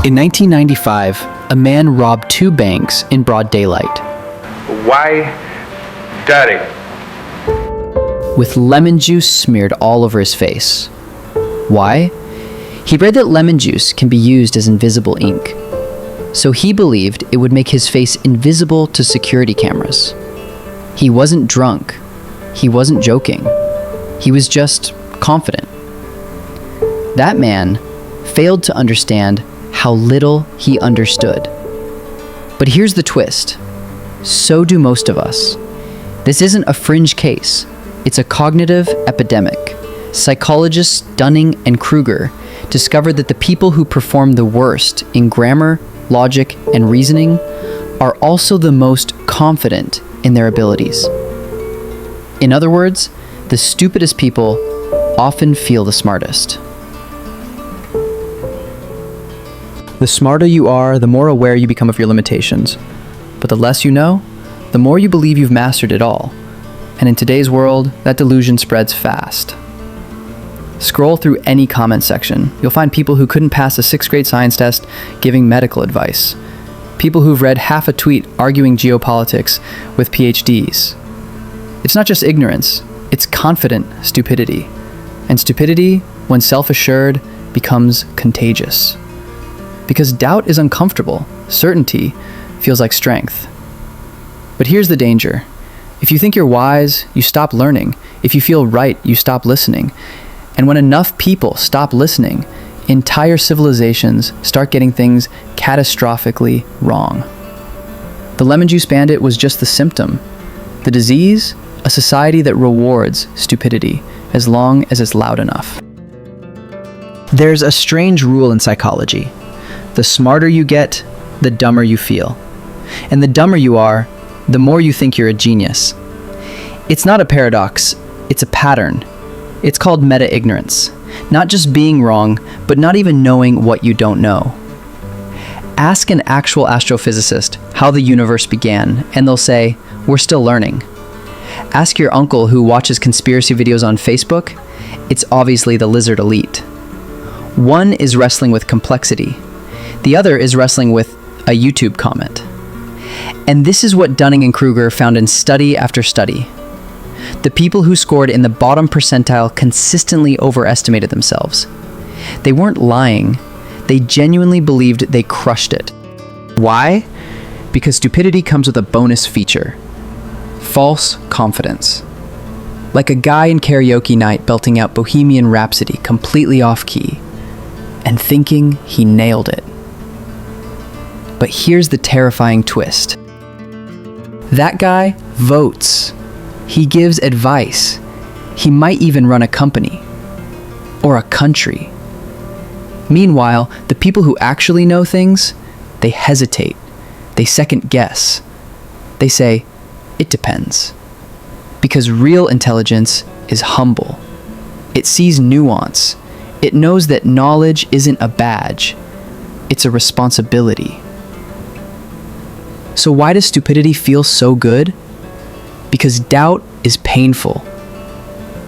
In 1995, a man robbed 2 banks in broad daylight. Why dirty? With lemon juice smeared all over his face. Why? He read that lemon juice can be used as invisible ink. So he believed it would make his face invisible to security cameras. He wasn't drunk. He wasn't joking. He was just confident. That man failed to understand how little he understood. But here's the twist. So do most of us. This isn't a fringe case. It's a cognitive epidemic. Psychologists Dunning-Kruger discovered that the people who perform the worst in grammar, logic, and reasoning are also the most confident in their abilities. In other words, the stupidest people often feel the smartest. The smarter you are, the more aware you become of your limitations. But the less you know, the more you believe you've mastered it all. And in today's world, that delusion spreads fast. Scroll through any comment section. You'll find people who couldn't pass a 6th grade science test giving medical advice. People who've read half a tweet arguing geopolitics with PhDs. It's not just ignorance, it's confident stupidity. And stupidity, when self-assured, becomes contagious. Because doubt is uncomfortable, certainty feels like strength. But here's the danger. If you think you're wise, you stop learning. If you feel right, you stop listening. And when enough people stop listening, entire civilizations start getting things catastrophically wrong. The lemon juice bandit was just the symptom. The disease, a society that rewards stupidity as long as it's loud enough. There's a strange rule in psychology. The smarter you get, the dumber you feel. And the dumber you are, the more you think you're a genius. It's not a paradox, it's a pattern. It's called metaignorance. Not just being wrong, but not even knowing what you don't know. Ask an actual astrophysicist how the universe began, and they'll say, we're still learning. Ask your uncle who watches conspiracy videos on Facebook, it's obviously the lizard elite. One is wrestling with complexity. The other is wrestling with a YouTube comment. And this is what Dunning-Kruger found in study after study. The people who scored in the bottom percentile consistently overestimated themselves. They weren't lying. They genuinely believed they crushed it. Why? Because stupidity comes with a bonus feature. False confidence. Like a guy in karaoke night belting out Bohemian Rhapsody completely off-key and thinking he nailed it. But here's the terrifying twist. That guy votes. He gives advice. He might even run a company. Or a country. Meanwhile, the people who actually know things, they hesitate. They second guess. They say, it depends. Because real intelligence is humble. It sees nuance. It knows that knowledge isn't a badge. It's a responsibility. So why does stupidity feel so good? Because doubt is painful.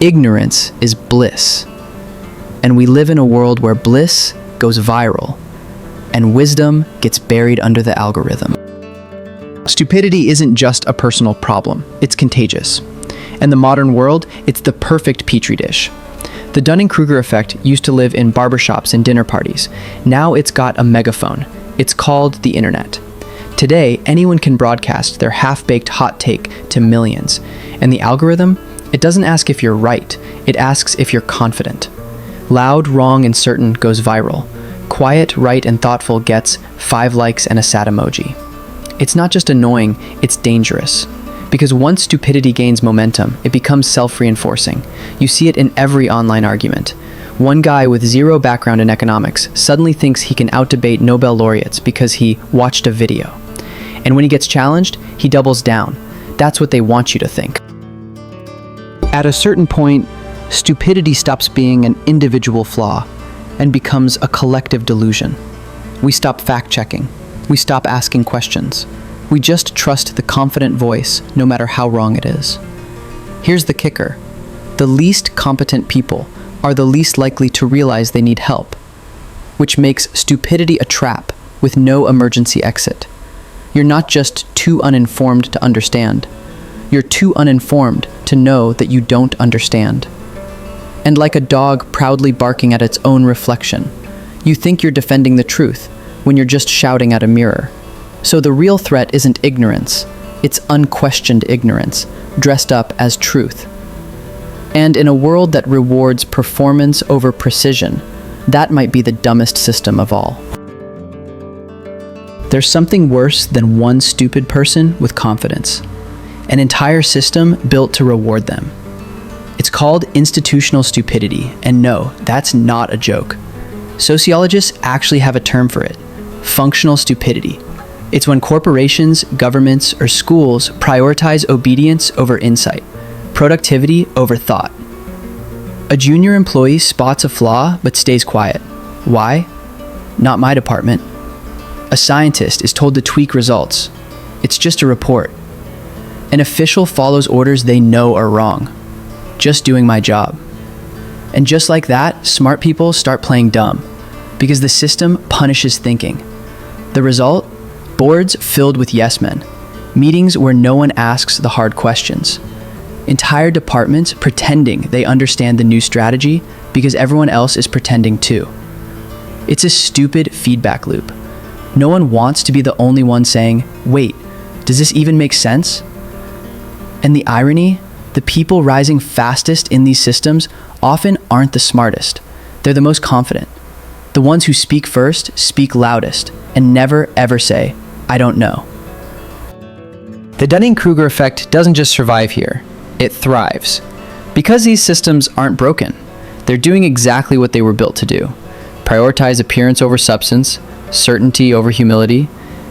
Ignorance is bliss. And we live in a world where bliss goes viral, and wisdom gets buried under the algorithm. Stupidity isn't just a personal problem, it's contagious. In the modern world, it's the perfect petri dish. The Dunning-Kruger Effect used to live in barbershops and dinner parties. Now it's got a megaphone. It's called the internet. Today, anyone can broadcast their half-baked hot take to millions. And the algorithm, it doesn't ask if you're right, it asks if you're confident. Loud, wrong, and certain goes viral. Quiet, right, and thoughtful gets 5 likes and a sad emoji. It's not just annoying, it's dangerous. Because once stupidity gains momentum, it becomes self-reinforcing. You see it in every online argument. One guy with zero background in economics suddenly thinks he can out-debate Nobel laureates because he watched a video. And when he gets challenged, he doubles down. That's what they want you to think. At a certain point, stupidity stops being an individual flaw and becomes a collective delusion. We stop fact-checking. We stop asking questions. We just trust the confident voice, no matter how wrong it is. Here's the kicker. The least competent people are the least likely to realize they need help. which makes stupidity a trap with no emergency exit. You're not just too uninformed to understand. You're too uninformed to know that you don't understand. And like a dog proudly barking at its own reflection, you think you're defending the truth when you're just shouting at a mirror. So the real threat isn't ignorance, it's unquestioned ignorance, dressed up as truth. And in a world that rewards performance over precision, that might be the dumbest system of all. There's something worse than one stupid person with confidence. An entire system built to reward them. It's called institutional stupidity, and no, that's not a joke. Sociologists actually have a term for it: functional stupidity. It's when corporations, governments, or schools prioritize obedience over insight, productivity over thought. A junior employee spots a flaw but stays quiet. Why? Not my department. A scientist is told to tweak results. It's just a report. An official follows orders they know are wrong. Just doing my job. And just like that, smart people start playing dumb, because the system punishes thinking. The result? Boards filled with yes men. Meetings where no one asks the hard questions. Entire departments pretending they understand the new strategy because everyone else is pretending too. It's a stupid feedback loop. No one wants to be the only one saying, wait, does this even make sense? And the irony, the people rising fastest in these systems often aren't the smartest. They're the most confident. The ones who speak first, speak loudest, and never ever say, I don't know. The Dunning-Kruger Effect doesn't just survive here, it thrives. Because these systems aren't broken, they're doing exactly what they were built to do. Prioritize appearance over substance, certainty over humility,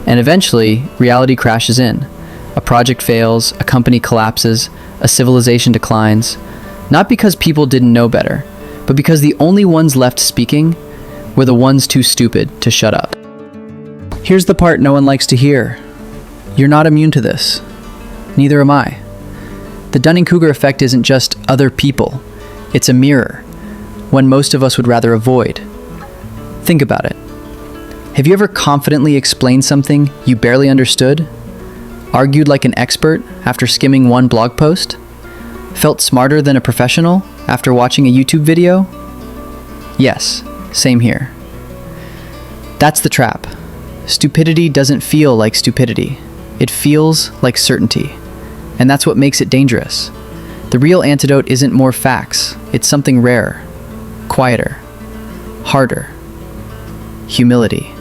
and eventually, reality crashes in. A project fails, a company collapses, a civilization declines, not because people didn't know better, but because the only ones left speaking were the ones too stupid to shut up. Here's the part no one likes to hear. You're not immune to this. Neither am I. The Dunning-Kruger Effect isn't just other people. It's a mirror, one most of us would rather avoid. Think about it. Have you ever confidently explained something you barely understood? Argued like an expert after skimming one blog post? Felt smarter than a professional after watching a YouTube video? Yes, same here. That's the trap. Stupidity doesn't feel like stupidity. It feels like certainty. And that's what makes it dangerous. The real antidote isn't more facts. It's something rarer, quieter, harder. Humility.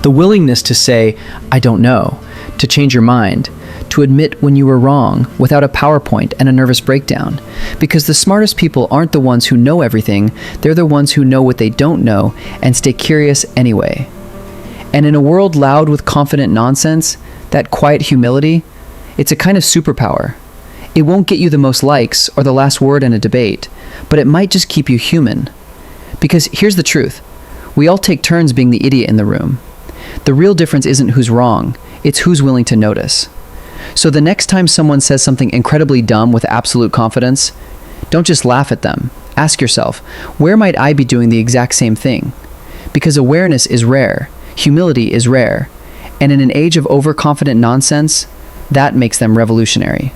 The willingness to say, I don't know, to change your mind, to admit when you were wrong without a PowerPoint and a nervous breakdown. Because the smartest people aren't the ones who know everything, they're the ones who know what they don't know and stay curious anyway. And in a world loud with confident nonsense, that quiet humility, it's a kind of superpower. It won't get you the most likes or the last word in a debate, but it might just keep you human. Because here's the truth, we all take turns being the idiot in the room. The real difference isn't who's wrong, it's who's willing to notice. So the next time someone says something incredibly dumb with absolute confidence, don't just laugh at them. Ask yourself, where might I be doing the exact same thing? Because awareness is rare, humility is rare, and in an age of overconfident nonsense, that makes them revolutionary.